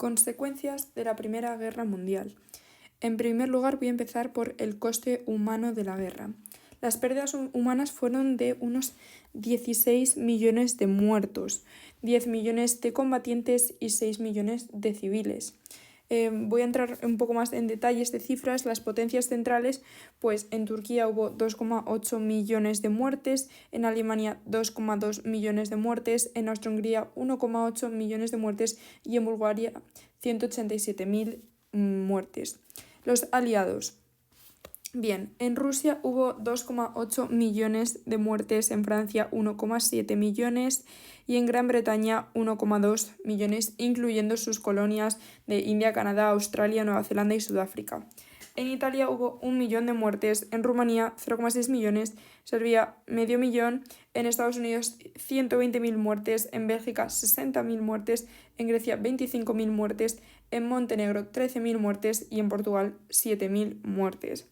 Consecuencias de la Primera Guerra Mundial. En primer lugar, voy a empezar por el coste humano de la guerra. Las pérdidas humanas fueron de unos 16 millones de muertos, 10 millones de combatientes y 6 millones de civiles. Voy a entrar un poco más en detalles de cifras. Las potencias centrales, pues en Turquía hubo 2,8 millones de muertes, en Alemania 2,2 millones de muertes, en Austria-Hungría 1,8 millones de muertes y en Bulgaria 187.000 muertes. Los aliados. Bien, en Rusia hubo 2,8 millones de muertes, en Francia 1,7 millones y en Gran Bretaña 1,2 millones, incluyendo sus colonias de India, Canadá, Australia, Nueva Zelanda y Sudáfrica. En Italia hubo 1 millón de muertes, en Rumanía 0,6 millones, Serbia medio millón, en Estados Unidos 120.000 muertes, en Bélgica 60.000 muertes, en Grecia 25.000 muertes, en Montenegro 13.000 muertes y en Portugal 7.000 muertes.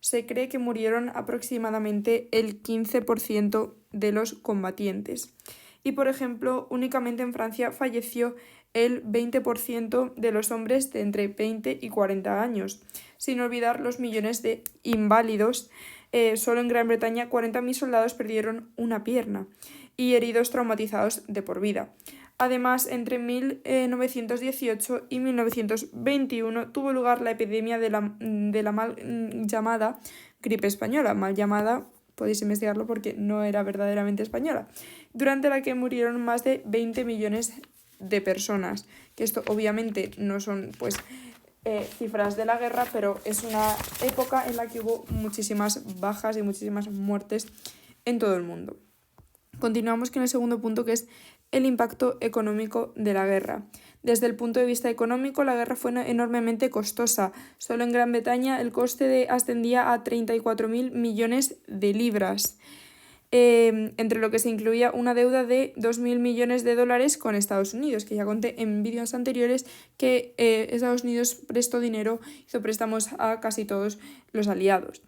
Se cree que murieron aproximadamente el 15% de los combatientes. Y, por ejemplo, únicamente en Francia falleció el 20% de los hombres de entre 20 y 40 años, sin olvidar los millones de inválidos. Solo en Gran Bretaña 40.000 soldados perdieron una pierna y heridos traumatizados de por vida. Además, entre 1918 y 1921 tuvo lugar la epidemia de la mal llamada gripe española, mal llamada, podéis investigarlo porque no era verdaderamente española, durante la que murieron más de 20 millones de personas, que esto obviamente no son cifras de la guerra, pero es una época en la que hubo muchísimas bajas y muchísimas muertes en todo el mundo. Continuamos con el segundo punto, que es el impacto económico de la guerra. Desde el punto de vista económico, la guerra fue enormemente costosa. Solo en Gran Bretaña el coste ascendía a 34.000 millones de libras, entre lo que se incluía una deuda de 2.000 millones de dólares con Estados Unidos, que ya conté en vídeos anteriores que Estados Unidos prestó dinero, hizo préstamos a casi todos los aliados.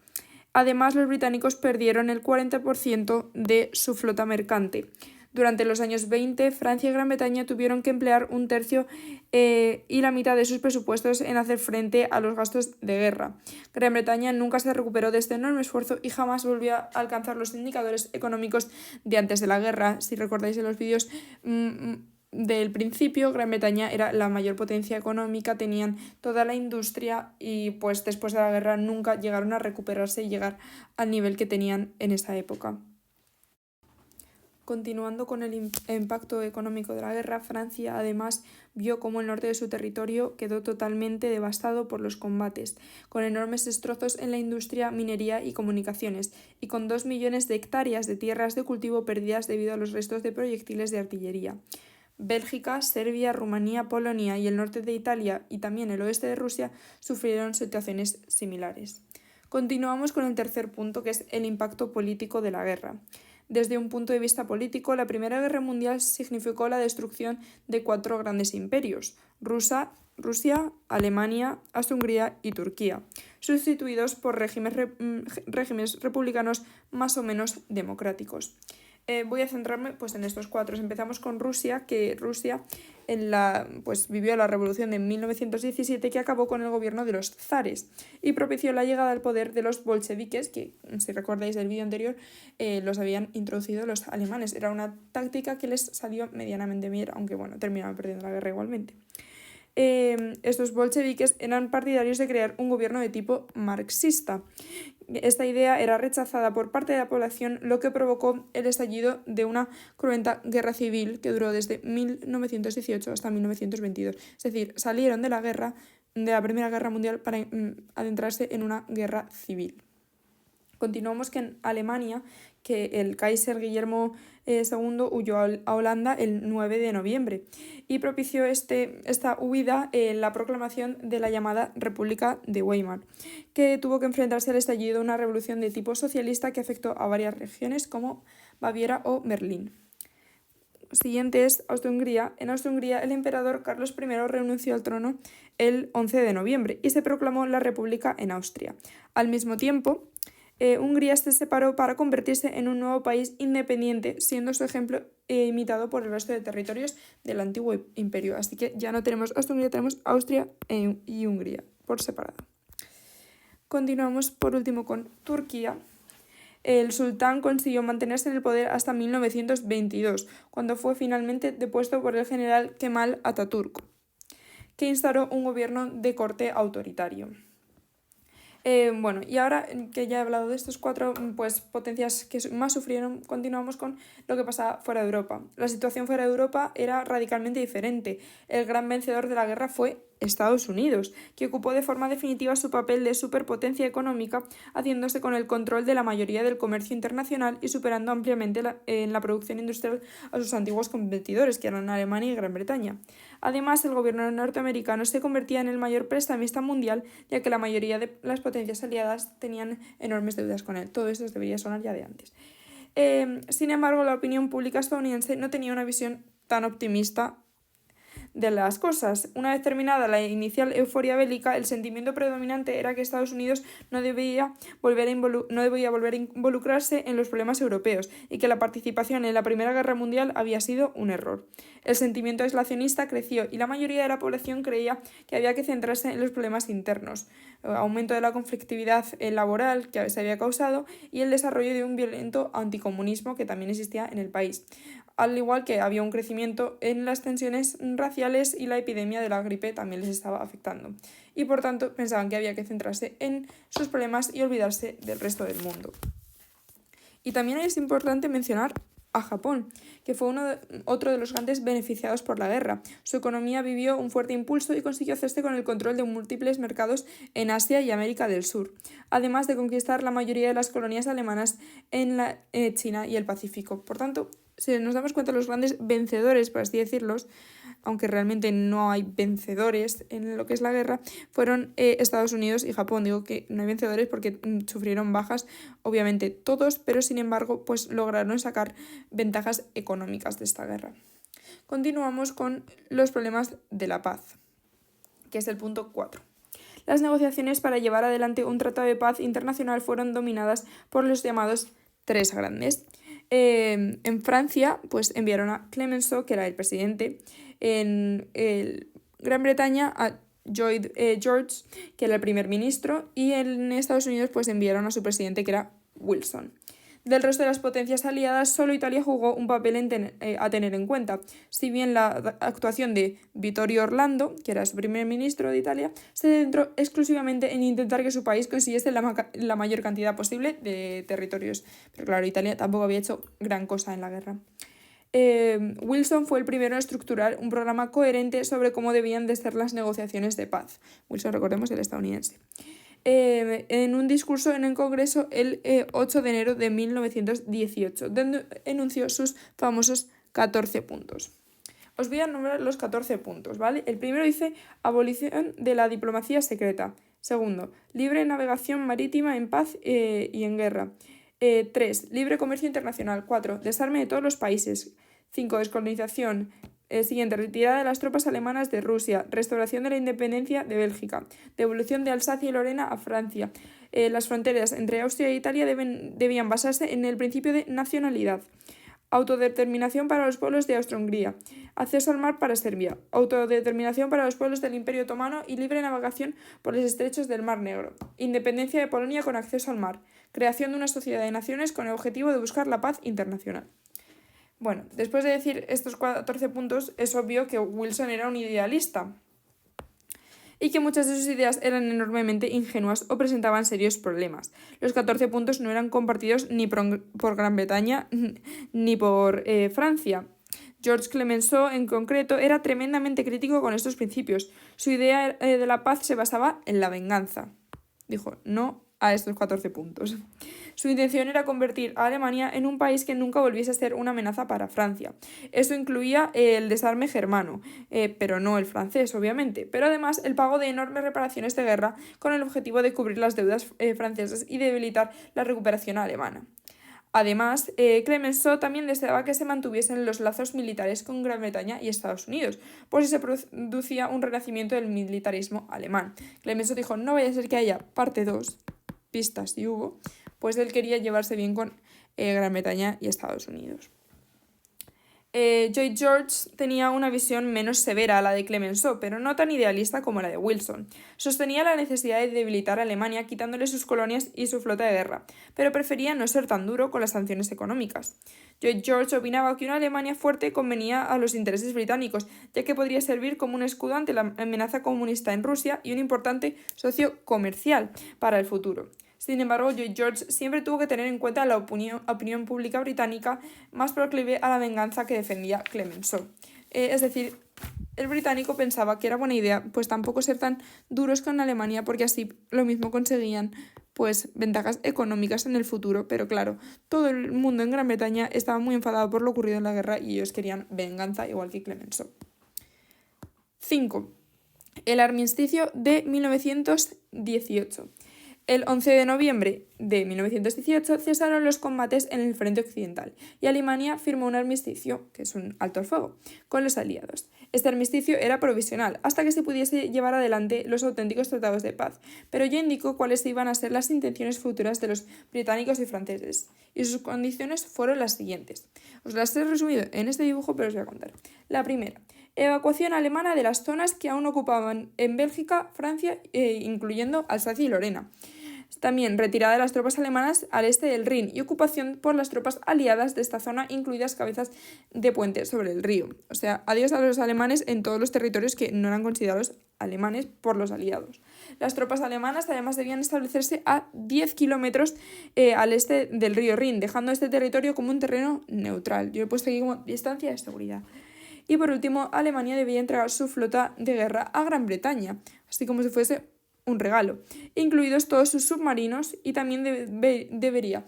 Además, los británicos perdieron el 40% de su flota mercante. Durante los años 20, Francia y Gran Bretaña tuvieron que emplear un tercio y la mitad de sus presupuestos en hacer frente a los gastos de guerra. Gran Bretaña nunca se recuperó de este enorme esfuerzo y jamás volvió a alcanzar los indicadores económicos de antes de la guerra. Si recordáis en los vídeos del principio, Gran Bretaña era la mayor potencia económica, tenían toda la industria y pues después de la guerra nunca llegaron a recuperarse y llegar al nivel que tenían en esa época. Continuando con el impacto económico de la guerra, Francia además vio cómo el norte de su territorio quedó totalmente devastado por los combates, con enormes destrozos en la industria, minería y comunicaciones, y con 2 millones de hectáreas de tierras de cultivo perdidas debido a los restos de proyectiles de artillería. Bélgica, Serbia, Rumanía, Polonia y el norte de Italia y también el oeste de Rusia sufrieron situaciones similares. Continuamos con el tercer punto, que es el impacto político de la guerra. Desde un punto de vista político, la Primera Guerra Mundial significó la destrucción de 4 grandes imperios: Rusia, Alemania, Austria-Hungría y Turquía, sustituidos por regímenes republicanos más o menos democráticos. Voy a centrarme en estos 4. Empezamos con Rusia, que Rusia vivió la revolución de 1917, que acabó con el gobierno de los zares y propició la llegada al poder de los bolcheviques, que, si recordáis del vídeo anterior, los habían introducido los alemanes. Era una táctica que les salió medianamente bien, aunque terminaron perdiendo la guerra igualmente. Estos bolcheviques eran partidarios de crear un gobierno de tipo marxista. Esta idea era rechazada por parte de la población, lo que provocó el estallido de una cruenta guerra civil que duró desde 1918 hasta 1922. Es decir, salieron de la Primera Guerra Mundial para adentrarse en una guerra civil. Continuamos que en Alemania, que el Kaiser Guillermo II huyó a Holanda el 9 de noviembre y propició esta huida la proclamación de la llamada República de Weimar, que tuvo que enfrentarse al estallido de una revolución de tipo socialista que afectó a varias regiones como Baviera o Berlín. Siguiente es Austria-Hungría. En Austria-Hungría, el emperador Carlos I renunció al trono el 11 de noviembre y se proclamó la República en Austria. Al mismo tiempo, Hungría se separó para convertirse en un nuevo país independiente, siendo su ejemplo imitado por el resto de territorios del antiguo imperio. Así que ya no tenemos Austria-Hungría, tenemos Austria y Hungría por separado. Continuamos por último con Turquía. El sultán consiguió mantenerse en el poder hasta 1922, cuando fue finalmente depuesto por el general Kemal Atatürk, que instauró un gobierno de corte autoritario. Y ahora que ya he hablado de estos cuatro potencias que más sufrieron, continuamos con lo que pasaba fuera de Europa. La situación fuera de Europa era radicalmente diferente. El gran vencedor de la guerra fue Estados Unidos, que ocupó de forma definitiva su papel de superpotencia económica, haciéndose con el control de la mayoría del comercio internacional y superando ampliamente en la producción industrial a sus antiguos competidores, que eran Alemania y Gran Bretaña. Además, el gobierno norteamericano se convertía en el mayor prestamista mundial, ya que la mayoría de las potencias aliadas tenían enormes deudas con él. Todo esto os debería sonar ya de antes. Sin embargo, la opinión pública estadounidense no tenía una visión tan optimista de las cosas. Una vez terminada la inicial euforia bélica, el sentimiento predominante era que Estados Unidos no debía volver a involucrarse en los problemas europeos y que la participación en la Primera Guerra Mundial había sido un error. El sentimiento aislacionista creció y la mayoría de la población creía que había que centrarse en los problemas internos, aumento de la conflictividad laboral que se había causado y el desarrollo de un violento anticomunismo que también existía en el país, al igual que había un crecimiento en las tensiones raciales y la epidemia de la gripe también les estaba afectando. Y por tanto pensaban que había que centrarse en sus problemas y olvidarse del resto del mundo. Y también es importante mencionar a Japón, que fue otro de los grandes beneficiados por la guerra. Su economía vivió un fuerte impulso y consiguió hacerse con el control de múltiples mercados en Asia y América del Sur, además de conquistar la mayoría de las colonias alemanas en China y el Pacífico. Por tanto, si nos damos cuenta, los grandes vencedores, por así decirlos, aunque realmente no hay vencedores en lo que es la guerra, fueron Estados Unidos y Japón. Digo que no hay vencedores porque sufrieron bajas, obviamente todos, pero sin embargo pues lograron sacar ventajas económicas de esta guerra. Continuamos con los problemas de la paz, que es el punto 4. Las negociaciones para llevar adelante un tratado de paz internacional fueron dominadas por los llamados tres grandes. En Francia, pues enviaron a Clemenceau, que era el presidente, en Gran Bretaña a Lloyd George, que era el primer ministro, y en Estados Unidos pues enviaron a su presidente, que era Wilson. Del resto de las potencias aliadas, solo Italia jugó un papel a tener en cuenta. Si bien la actuación de Vittorio Orlando, que era su primer ministro de Italia, se centró exclusivamente en intentar que su país consiguiese la mayor cantidad posible de territorios. Pero claro, Italia tampoco había hecho gran cosa en la guerra. Wilson fue el primero en estructurar un programa coherente sobre cómo debían de ser las negociaciones de paz. Wilson, recordemos, el estadounidense. En un discurso en el Congreso el 8 de enero de 1918, donde enunció sus famosos 14 puntos. Os voy a nombrar los 14 puntos, ¿vale? El primero dice abolición de la diplomacia secreta. Segundo, libre navegación marítima en paz y en guerra. 3. Libre comercio internacional. 4. Desarme de todos los países. 5. Descolonización. Siguiente, retirada de las tropas alemanas de Rusia, restauración de la independencia de Bélgica, devolución de Alsacia y Lorena a Francia. Las fronteras entre Austria e Italia debían basarse en el principio de nacionalidad. Autodeterminación para los pueblos de Austria-Hungría. Acceso al mar para Serbia. Autodeterminación para los pueblos del Imperio Otomano y libre navegación por los estrechos del Mar Negro. Independencia de Polonia con acceso al mar. Creación de una sociedad de naciones con el objetivo de buscar la paz internacional. Bueno, después de decir estos 14 puntos, es obvio que Wilson era un idealista y que muchas de sus ideas eran enormemente ingenuas o presentaban serios problemas. Los 14 puntos no eran compartidos ni por Gran Bretaña ni por Francia. Georges Clemenceau, en concreto, era tremendamente crítico con estos principios. Su idea de la paz se basaba en la venganza. Dijo no a estos 14 puntos. Su intención era convertir a Alemania en un país que nunca volviese a ser una amenaza para Francia. Esto incluía el desarme germano, pero no el francés, obviamente, pero además el pago de enormes reparaciones de guerra con el objetivo de cubrir las deudas francesas y debilitar la recuperación alemana. Además, Clemenceau también deseaba que se mantuviesen los lazos militares con Gran Bretaña y Estados Unidos, por si se producía un renacimiento del militarismo alemán. Clemenceau dijo, no vaya a ser que haya parte 2, pistas y hubo, pues él quería llevarse bien con Gran Bretaña y Estados Unidos. Lloyd George tenía una visión menos severa a la de Clemenceau, pero no tan idealista como la de Wilson. Sostenía la necesidad de debilitar a Alemania quitándole sus colonias y su flota de guerra, pero prefería no ser tan duro con las sanciones económicas. Lloyd George opinaba que una Alemania fuerte convenía a los intereses británicos, ya que podría servir como un escudo ante la amenaza comunista en Rusia y un importante socio comercial para el futuro. Sin embargo, Lloyd George siempre tuvo que tener en cuenta la opinión pública británica más proclive a la venganza que defendía Clemenceau. Es decir, el británico pensaba que era buena idea pues tampoco ser tan duros con Alemania porque así lo mismo conseguían pues ventajas económicas en el futuro, pero claro, todo el mundo en Gran Bretaña estaba muy enfadado por lo ocurrido en la guerra y ellos querían venganza igual que Clemenceau. 5. El armisticio de 1918. El 11 de noviembre de 1918 cesaron los combates en el frente occidental y Alemania firmó un armisticio, que es un alto al fuego, con los aliados. Este armisticio era provisional hasta que se pudiese llevar adelante los auténticos tratados de paz, pero ya indicó cuáles iban a ser las intenciones futuras de los británicos y franceses, y sus condiciones fueron las siguientes. Os las he resumido en este dibujo, pero os voy a contar. La primera: evacuación alemana de las zonas que aún ocupaban en Bélgica, Francia, incluyendo Alsacia y Lorena. También retirada de las tropas alemanas al este del Rin y ocupación por las tropas aliadas de esta zona, incluidas cabezas de puente sobre el río. O sea, adiós a los alemanes en todos los territorios que no eran considerados alemanes por los aliados. Las tropas alemanas además debían establecerse a 10 kilómetros al este del río Rin, dejando este territorio como un terreno neutral. Yo he puesto aquí como distancia de seguridad. Y por último, Alemania debía entregar su flota de guerra a Gran Bretaña, así como si fuese un regalo, incluidos todos sus submarinos, y también debía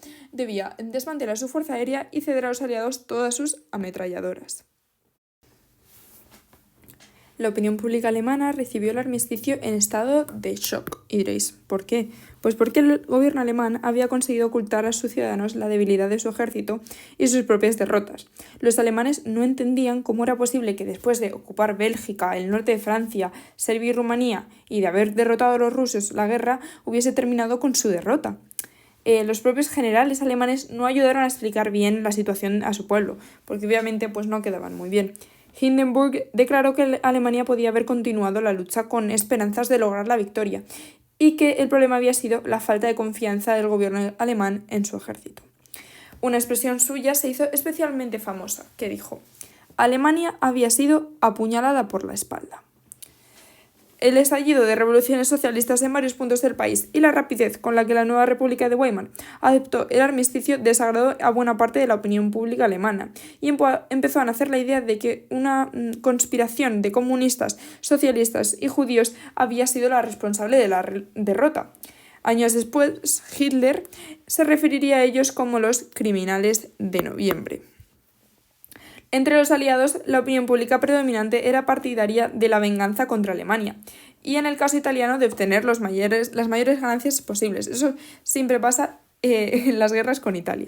desmantelar su fuerza aérea y ceder a los aliados todas sus ametralladoras. La opinión pública alemana recibió el armisticio en estado de shock. Y diréis, ¿por qué? Pues porque el gobierno alemán había conseguido ocultar a sus ciudadanos la debilidad de su ejército y sus propias derrotas. Los alemanes no entendían cómo era posible que después de ocupar Bélgica, el norte de Francia, Serbia y Rumanía y de haber derrotado a los rusos la guerra, hubiese terminado con su derrota. Los propios generales alemanes no ayudaron a explicar bien la situación a su pueblo, porque obviamente pues no quedaban muy bien. Hindenburg declaró que Alemania podía haber continuado la lucha con esperanzas de lograr la victoria y que el problema había sido la falta de confianza del gobierno alemán en su ejército. Una expresión suya se hizo especialmente famosa, que dijo: Alemania había sido apuñalada por la espalda. El estallido de revoluciones socialistas en varios puntos del país y la rapidez con la que la nueva República de Weimar adoptó el armisticio desagradó a buena parte de la opinión pública alemana y empezó a nacer la idea de que una conspiración de comunistas, socialistas y judíos había sido la responsable de la derrota. Años después, Hitler se referiría a ellos como los criminales de noviembre. Entre los aliados, la opinión pública predominante era partidaria de la venganza contra Alemania, y en el caso italiano de obtener las mayores ganancias posibles. Eso siempre pasa en las guerras con Italia.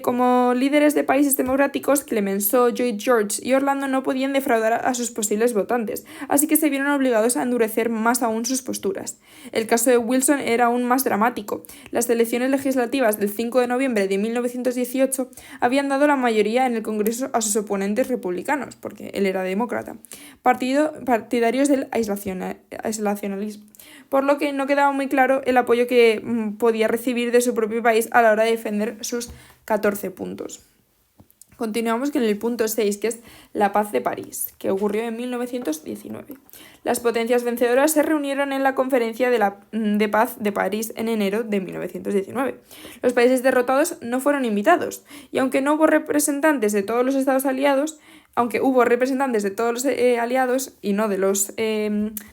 Como líderes de países democráticos, Clemenceau, Lloyd George y Orlando no podían defraudar a sus posibles votantes, así que se vieron obligados a endurecer más aún sus posturas. El caso de Wilson era aún más dramático. Las elecciones legislativas del 5 de noviembre de 1918 habían dado la mayoría en el Congreso a sus oponentes republicanos, porque él era demócrata, partidarios del aislacionalismo, por lo que no quedaba muy claro el apoyo que podía recibir de su propio país a la hora de defender sus 14 puntos. Continuamos con el punto 6, que es la paz de París, que ocurrió en 1919. Las potencias vencedoras se reunieron en la Conferencia de Paz de París en enero de 1919. Los países derrotados no fueron invitados, y aunque hubo representantes de todos los aliados y no de los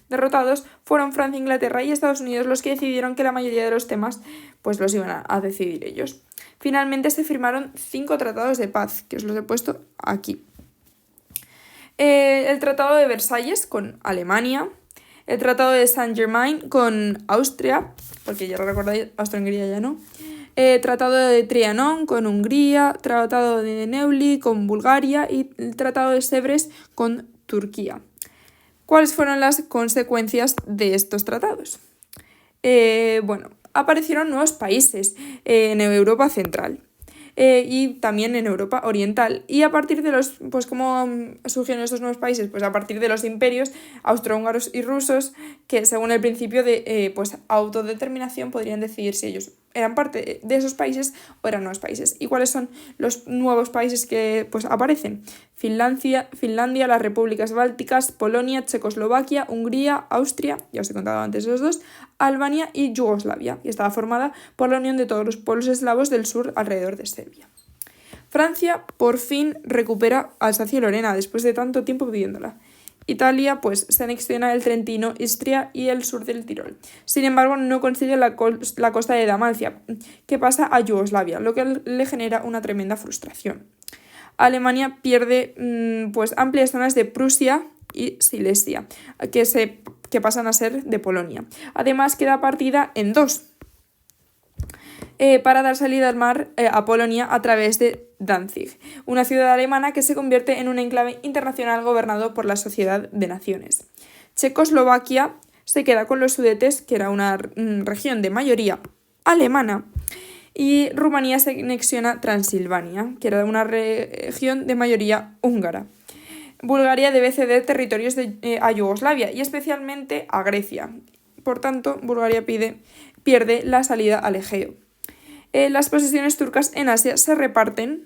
derrotados, fueron Francia, Inglaterra y Estados Unidos los que decidieron que la mayoría de los temas pues los iban a decidir ellos. Finalmente se firmaron 5 tratados de paz, que os los he puesto aquí. El Tratado de Versalles con Alemania, el Tratado de Saint-Germain con Austria, porque ya lo recordáis, Austria-Hungría ya no, Tratado de Trianon con Hungría, Tratado de Neuilly con Bulgaria y el Tratado de Sèvres con Turquía. ¿Cuáles fueron las consecuencias de estos tratados? aparecieron nuevos países en Europa Central. Y también en Europa Oriental. Y a partir de los, pues ¿cómo surgieron estos nuevos países? Pues a partir de los imperios austrohúngaros y rusos, que según el principio de pues autodeterminación podrían decidir si ellos eran parte de esos países o eran nuevos países. ¿Y cuáles son los nuevos países que pues aparecen? Finlandia, las repúblicas bálticas, Polonia, Checoslovaquia, Hungría, Austria, ya os he contado antes esos dos, Albania y Yugoslavia, y estaba formada por la unión de todos los pueblos eslavos del sur alrededor de Serbia. Francia por fin recupera Alsacia y Lorena después de tanto tiempo pidiéndola. Italia pues se anexiona el Trentino, Istria y el sur del Tirol. Sin embargo, no consigue la costa de Dalmacia, que pasa a Yugoslavia, lo que le genera una tremenda frustración. Alemania pierde pues amplias zonas de Prusia y Silesia, que pasan a ser de Polonia. Además, queda partida en dos para dar salida al mar a Polonia a través de Danzig, una ciudad alemana que se convierte en un enclave internacional gobernado por la Sociedad de Naciones. Checoslovaquia se queda con los Sudetes, que era una región de mayoría alemana, y Rumanía se anexiona Transilvania, que era una región de mayoría húngara. Bulgaria debe ceder territorios a Yugoslavia y especialmente a Grecia. Por tanto, Bulgaria pierde la salida al Egeo. Las posesiones turcas en Asia se reparten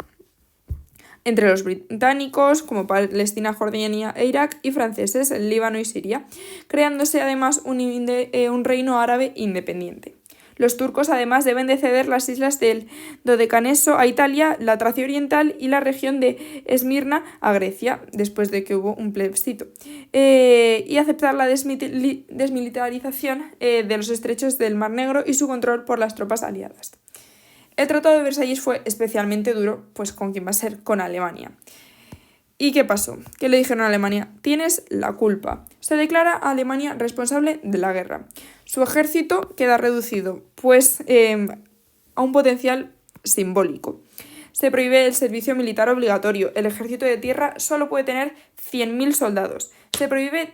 entre los británicos, como Palestina, Jordania e Irak, y franceses, el Líbano y Siria, creándose además un reino árabe independiente. Los turcos además deben de ceder las islas del Dodecaneso a Italia, la Tracia oriental y la región de Esmirna a Grecia, después de que hubo un plebiscito, y aceptar la desmilitarización de los estrechos del Mar Negro y su control por las tropas aliadas. El Tratado de Versalles fue especialmente duro, pues ¿con quién va a ser? Con Alemania. ¿Y qué pasó? ¿Qué le dijeron a Alemania? Tienes la culpa. Se declara a Alemania responsable de la guerra. Su ejército queda reducido, pues, a un potencial simbólico. Se prohíbe el servicio militar obligatorio. El ejército de tierra solo puede tener 100.000 soldados. Se prohíbe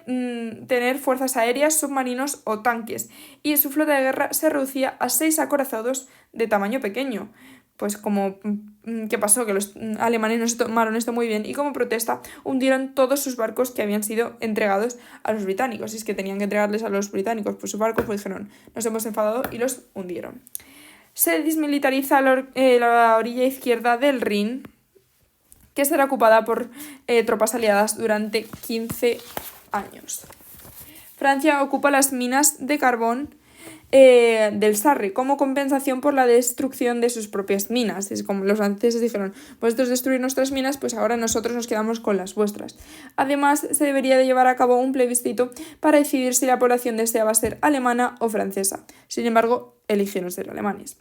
tener fuerzas aéreas, submarinos o tanques. Y su flota de guerra se reducía a 6 acorazados de tamaño pequeño. Pues como, ¿qué pasó? Que los alemanes no se tomaron esto muy bien y como protesta hundieron todos sus barcos que habían sido entregados a los británicos. Y es que tenían que entregarles a los británicos pues sus barcos, pues dijeron, nos hemos enfadado y los hundieron. Se desmilitariza la orilla izquierda del Rin, que será ocupada por tropas aliadas durante 15 años. Francia ocupa las minas de carbón del Sarre como compensación por la destrucción de sus propias minas. Es como los franceses dijeron, vosotros destruir nuestras minas, pues ahora nosotros nos quedamos con las vuestras. Además, se debería de llevar a cabo un plebiscito para decidir si la población deseaba ser alemana o francesa. Sin embargo, eligieron ser alemanes.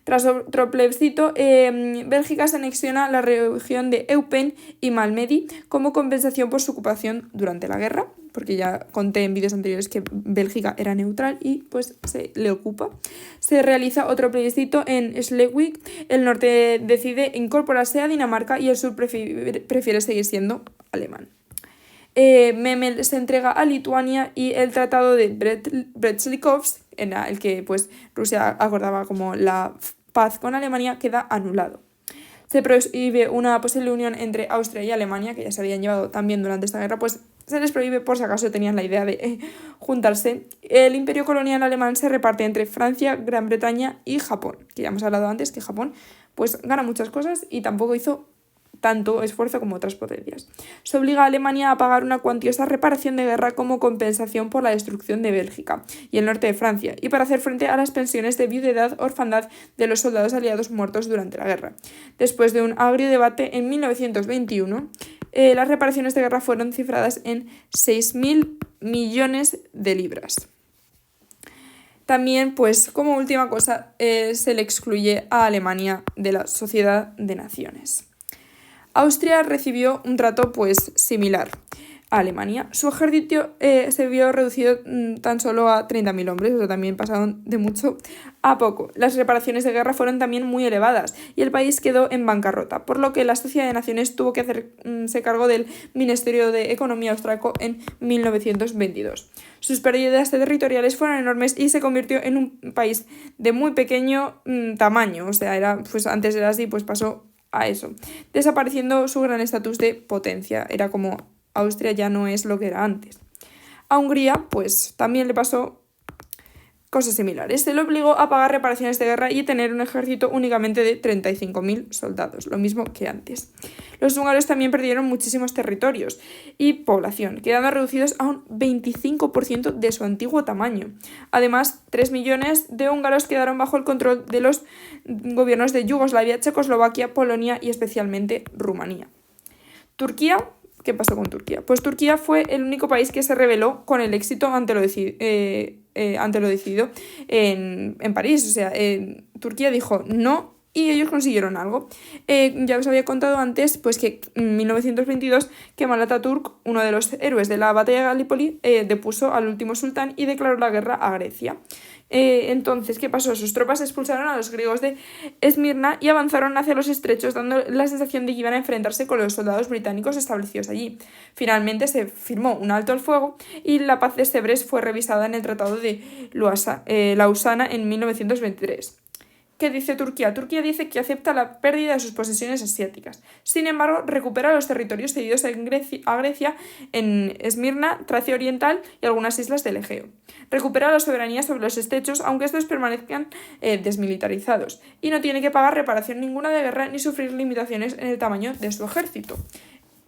Tras otro plebiscito, Bélgica se anexiona la región de Eupen y Malmedy como compensación por su ocupación durante la guerra, porque ya conté en vídeos anteriores que Bélgica era neutral y pues se le ocupa. Se realiza otro plebiscito en Schleswig, el norte decide incorporarse a Dinamarca y el sur prefiere seguir siendo alemán. Memel se entrega a Lituania y el tratado de Brest-Litovsk, en el que pues, Rusia acordaba como la paz con Alemania, queda anulado. Se prohíbe una posible unión entre Austria y Alemania, que ya se habían llevado también durante esta guerra, pues se les prohíbe por si acaso tenían la idea de juntarse. El imperio colonial alemán se reparte entre Francia, Gran Bretaña y Japón, que ya hemos hablado antes que Japón pues gana muchas cosas y tampoco hizo tanto esfuerzo como otras potencias. Se obliga a Alemania a pagar una cuantiosa reparación de guerra como compensación por la destrucción de Bélgica y el norte de Francia, y para hacer frente a las pensiones de viudedad orfandad de los soldados aliados muertos durante la guerra. Después de un agrio debate, en 1921, las reparaciones de guerra fueron cifradas en 6.000 millones de libras. También, pues, como última cosa, se le excluye a Alemania de la Sociedad de Naciones. Austria recibió un trato pues similar. a Alemania. Su ejército se vio reducido tan solo a 30.000 hombres, o sea, también pasaron de mucho a poco. Las reparaciones de guerra fueron también muy elevadas y el país quedó en bancarrota, por lo que la Sociedad de Naciones tuvo que hacerse cargo del Ministerio de Economía austriaco en 1922. Sus pérdidas territoriales fueron enormes y se convirtió en un país de muy pequeño tamaño, o sea, antes era así, pues pasó a eso, desapareciendo su gran estatus de potencia. Era como Austria ya no es lo que era antes. A Hungría, pues también le pasó cosas similares. Se le obligó a pagar reparaciones de guerra y tener un ejército únicamente de 35.000 soldados, lo mismo que antes. Los húngaros también perdieron muchísimos territorios y población, quedando reducidos a un 25% de su antiguo tamaño. Además, 3 millones de húngaros quedaron bajo el control de los gobiernos de Yugoslavia, Checoslovaquia, Polonia y especialmente Rumanía. Turquía. ¿Qué pasó con Turquía? Pues Turquía fue el único país que se rebeló con el éxito ante lo decidido en París. O sea, Turquía dijo no y ellos consiguieron algo. Ya os había contado antes pues que en 1922 Kemal Atatürk, uno de los héroes de la batalla de Galípoli, depuso al último sultán y declaró la guerra a Grecia. Entonces, ¿qué pasó? Sus tropas expulsaron a los griegos de Esmirna y avanzaron hacia los estrechos, dando la sensación de que iban a enfrentarse con los soldados británicos establecidos allí. Finalmente se firmó un alto al fuego y la paz de Sèvres fue revisada en el Tratado de Lausana en 1923. ¿Qué dice Turquía? Turquía dice que acepta la pérdida de sus posesiones asiáticas. Sin embargo, recupera los territorios cedidos a Grecia en Esmirna, Tracia Oriental y algunas islas del Egeo. Recupera la soberanía sobre los estrechos, aunque estos permanezcan desmilitarizados, y no tiene que pagar reparación ninguna de guerra ni sufrir limitaciones en el tamaño de su ejército.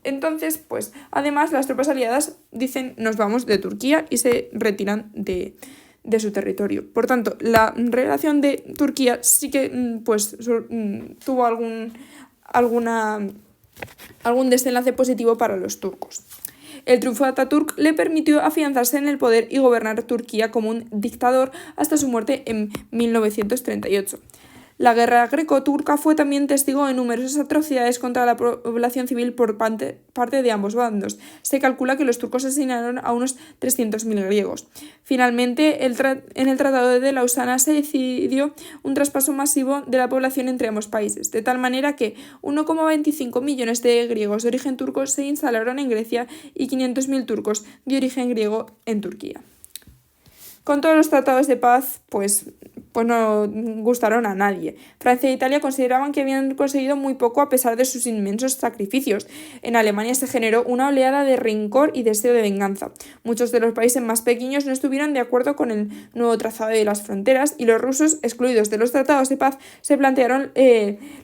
Entonces, pues, además, las tropas aliadas dicen nos vamos de Turquía y se retiran de su territorio. Por tanto, la relación de Turquía sí que tuvo algún desenlace positivo para los turcos. El triunfo de Atatürk le permitió afianzarse en el poder y gobernar Turquía como un dictador hasta su muerte en 1938. La guerra greco-turca fue también testigo de numerosas atrocidades contra la población civil por parte de ambos bandos. Se calcula que los turcos asesinaron a unos 300.000 griegos. Finalmente, en el Tratado de Lausana se decidió un traspaso masivo de la población entre ambos países, de tal manera que 1,25 millones de griegos de origen turco se instalaron en Grecia y 500.000 turcos de origen griego en Turquía. Con todos los tratados de paz, pues no gustaron a nadie. Francia e Italia consideraban que habían conseguido muy poco a pesar de sus inmensos sacrificios. En Alemania se generó una oleada de rencor y deseo de venganza. Muchos de los países más pequeños no estuvieron de acuerdo con el nuevo trazado de las fronteras y los rusos, excluidos de los tratados de paz, se plantearon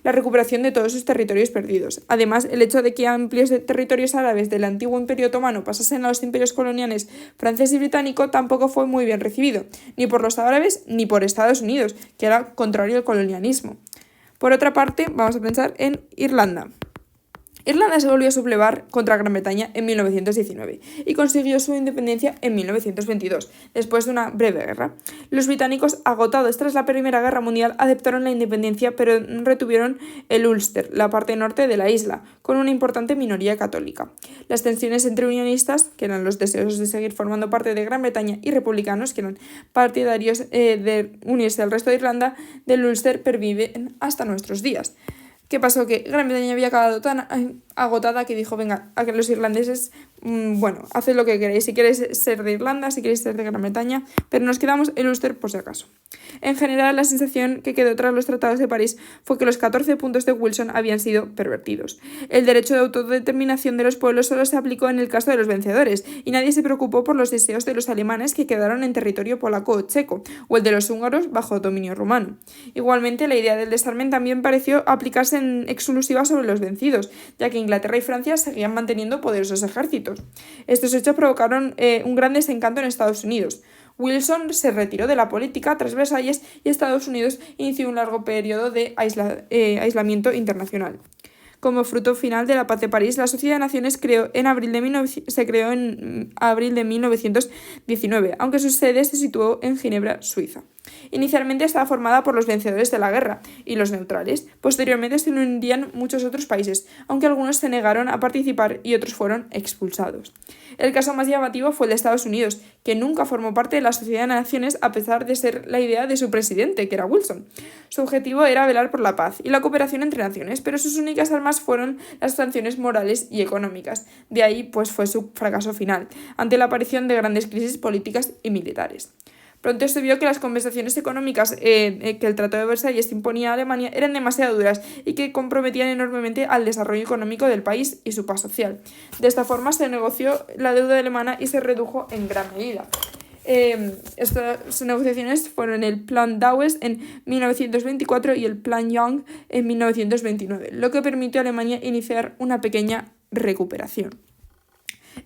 la recuperación de todos sus territorios perdidos. Además, el hecho de que amplios territorios árabes del antiguo Imperio Otomano pasasen a los imperios coloniales francés y británico tampoco fue muy bien recibido, ni por los árabes ni por Estados Unidos, que era contrario al colonialismo. Por otra parte, vamos a pensar en Irlanda. Irlanda se volvió a sublevar contra Gran Bretaña en 1919 y consiguió su independencia en 1922, después de una breve guerra. Los británicos, agotados tras la Primera Guerra Mundial, aceptaron la independencia, pero retuvieron el Ulster, la parte norte de la isla, con una importante minoría católica. Las tensiones entre unionistas, que eran los deseosos de seguir formando parte de Gran Bretaña, y republicanos, que eran partidarios de unirse al resto de Irlanda, del Ulster, perviven hasta nuestros días. ¿Qué pasó? Que Gran Bretaña había quedado tan agotada que dijo, venga, a que los irlandeses, haced lo que queréis, si queréis ser de Irlanda, si queréis ser de Gran Bretaña, pero nos quedamos el Ulster por si acaso. En general, la sensación que quedó tras los tratados de París fue que los 14 puntos de Wilson habían sido pervertidos. El derecho de autodeterminación de los pueblos solo se aplicó en el caso de los vencedores, y nadie se preocupó por los deseos de los alemanes que quedaron en territorio polaco o checo, o el de los húngaros bajo dominio rumano. Igualmente, la idea del desarme también pareció aplicarse en exclusiva sobre los vencidos, ya que Inglaterra y Francia seguían manteniendo poderosos ejércitos. Estos hechos provocaron un gran desencanto en Estados Unidos. Wilson se retiró de la política tras Versalles y Estados Unidos inició un largo periodo de aislamiento internacional. Como fruto final de la Paz de París, la Sociedad de Naciones se creó en abril de 1919, aunque su sede se situó en Ginebra, Suiza. Inicialmente estaba formada por los vencedores de la guerra y los neutrales. Posteriormente se unirían muchos otros países, aunque algunos se negaron a participar y otros fueron expulsados. El caso más llamativo fue el de Estados Unidos, que nunca formó parte de la Sociedad de Naciones a pesar de ser la idea de su presidente, que era Wilson. Su objetivo era velar por la paz y la cooperación entre naciones, pero sus únicas armas fueron las sanciones morales y económicas. De ahí, pues, fue su fracaso final, ante la aparición de grandes crisis políticas y militares. Pronto se vio que las compensaciones económicas que el Tratado de Versalles imponía a Alemania eran demasiado duras y que comprometían enormemente al desarrollo económico del país y su paz social. De esta forma se negoció la deuda alemana y se redujo en gran medida. Estas negociaciones fueron el Plan Dawes en 1924 y el Plan Young en 1929, lo que permitió a Alemania iniciar una pequeña recuperación.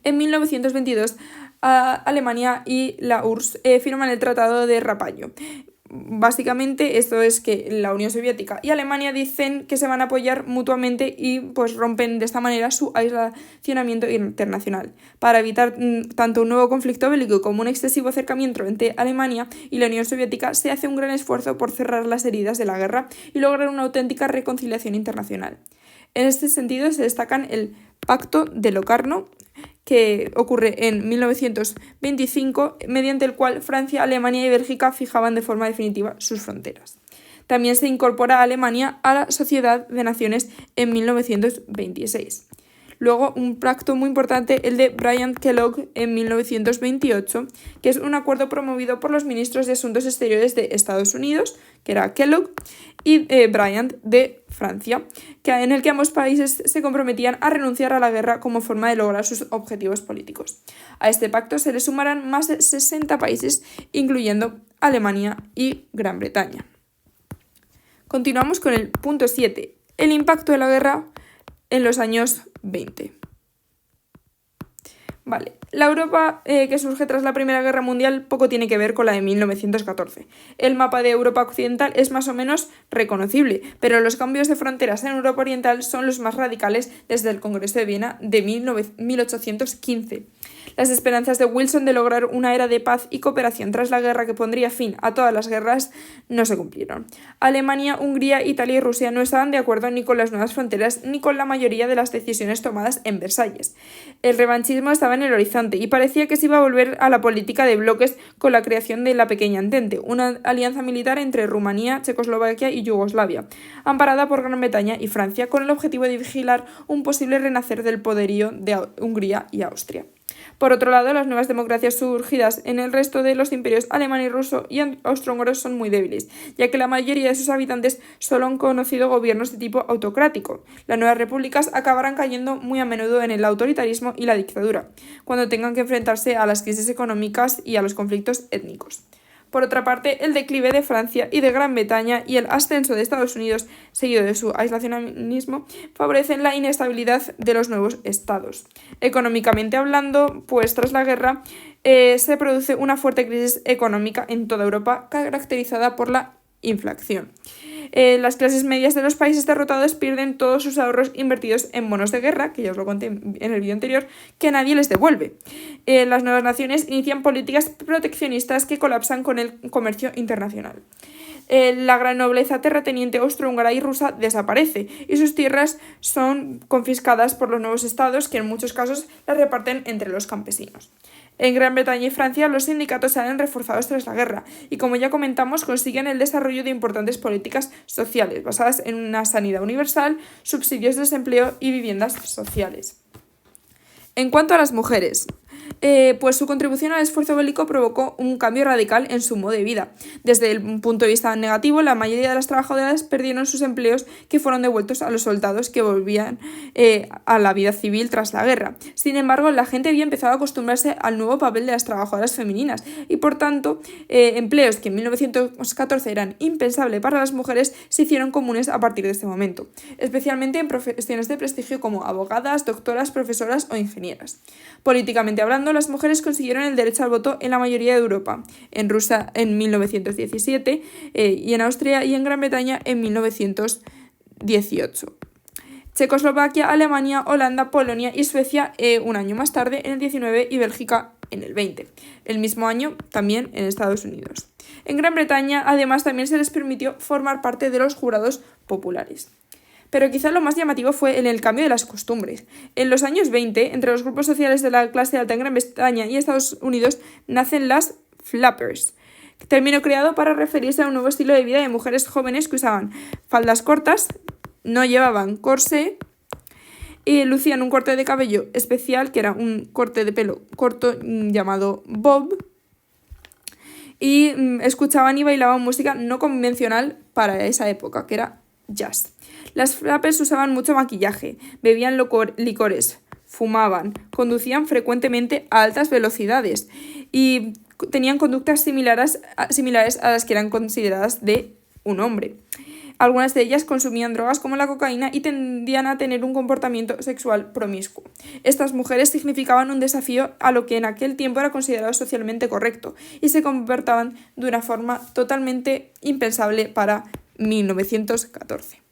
En 1922, Alemania y la URSS firman el Tratado de Rapallo. Básicamente esto es que la Unión Soviética y Alemania dicen que se van a apoyar mutuamente y pues rompen de esta manera su aislamiento internacional. Para evitar tanto un nuevo conflicto bélico como un excesivo acercamiento entre Alemania y la Unión Soviética, se hace un gran esfuerzo por cerrar las heridas de la guerra y lograr una auténtica reconciliación internacional. En este sentido se destacan el Pacto de Locarno, que ocurre en 1925, mediante el cual Francia, Alemania y Bélgica fijaban de forma definitiva sus fronteras. También se incorpora Alemania a la Sociedad de Naciones en 1926. Luego, un pacto muy importante, el de Bryant-Kellogg en 1928, que es un acuerdo promovido por los ministros de Asuntos Exteriores de Estados Unidos, que era Kellogg, y Bryant de Francia, en el que ambos países se comprometían a renunciar a la guerra como forma de lograr sus objetivos políticos. A este pacto se le sumarán más de 60 países, incluyendo Alemania y Gran Bretaña. Continuamos con el punto 7, el impacto de la guerra en los años 20. Vale, la Europa que surge tras la Primera Guerra Mundial poco tiene que ver con la de 1914. El mapa de Europa Occidental es más o menos reconocible, pero los cambios de fronteras en Europa Oriental son los más radicales desde el Congreso de Viena de 1815. Las esperanzas de Wilson de lograr una era de paz y cooperación tras la guerra que pondría fin a todas las guerras no se cumplieron. Alemania, Hungría, Italia y Rusia no estaban de acuerdo ni con las nuevas fronteras ni con la mayoría de las decisiones tomadas en Versalles. El revanchismo estaba en el horizonte y parecía que se iba a volver a la política de bloques con la creación de la Pequeña Entente, una alianza militar entre Rumanía, Checoslovaquia y Yugoslavia, amparada por Gran Bretaña y Francia, con el objetivo de vigilar un posible renacer del poderío de Hungría y Austria. Por otro lado, las nuevas democracias surgidas en el resto de los imperios alemán y ruso y austrohúngaro son muy débiles, ya que la mayoría de sus habitantes solo han conocido gobiernos de tipo autocrático. Las nuevas repúblicas acabarán cayendo muy a menudo en el autoritarismo y la dictadura, cuando tengan que enfrentarse a las crisis económicas y a los conflictos étnicos. Por otra parte, el declive de Francia y de Gran Bretaña y el ascenso de Estados Unidos, seguido de su aislacionismo, favorecen la inestabilidad de los nuevos estados. Económicamente hablando, pues tras la guerra, se produce una fuerte crisis económica en toda Europa, caracterizada por la inflación. Las clases medias de los países derrotados pierden todos sus ahorros invertidos en bonos de guerra, que ya os lo conté en el vídeo anterior, que nadie les devuelve. Las nuevas naciones inician políticas proteccionistas que colapsan con el comercio internacional. La gran nobleza terrateniente austrohúngara y rusa desaparece y sus tierras son confiscadas por los nuevos estados, que en muchos casos las reparten entre los campesinos. En Gran Bretaña y Francia los sindicatos salen reforzados tras la guerra y, como ya comentamos, consiguen el desarrollo de importantes políticas sociales basadas en una sanidad universal, subsidios de desempleo y viviendas sociales. En cuanto a las mujeres, pues su contribución al esfuerzo bélico provocó un cambio radical en su modo de vida. Desde el punto de vista negativo, la mayoría de las trabajadoras perdieron sus empleos, que fueron devueltos a los soldados que volvían a la vida civil tras la guerra. Sin embargo, la gente había empezado a acostumbrarse al nuevo papel de las trabajadoras femeninas y, por tanto, empleos que en 1914 eran impensables para las mujeres se hicieron comunes a partir de este momento, especialmente en profesiones de prestigio como abogadas, doctoras, profesoras o ingenieras. Políticamente hablando, las mujeres consiguieron el derecho al voto en la mayoría de Europa, en Rusia en 1917 y en Austria y en Gran Bretaña en 1918. Checoslovaquia, Alemania, Holanda, Polonia y Suecia un año más tarde, en el 19, y Bélgica en el 20. El mismo año también en Estados Unidos. En Gran Bretaña, además, también se les permitió formar parte de los jurados populares. Pero quizá lo más llamativo fue en el cambio de las costumbres. En los años 20, entre los grupos sociales de la clase alta en Gran Bretaña y Estados Unidos, nacen las flappers, término creado para referirse a un nuevo estilo de vida de mujeres jóvenes que usaban faldas cortas, no llevaban corsé y lucían un corte de cabello especial, que era un corte de pelo corto llamado bob, y escuchaban y bailaban música no convencional para esa época, que era jazz. Las flappers usaban mucho maquillaje, bebían licores, fumaban, conducían frecuentemente a altas velocidades y tenían conductas similares a las que eran consideradas de un hombre. Algunas de ellas consumían drogas como la cocaína y tendían a tener un comportamiento sexual promiscuo. Estas mujeres significaban un desafío a lo que en aquel tiempo era considerado socialmente correcto y se comportaban de una forma totalmente impensable para 1914.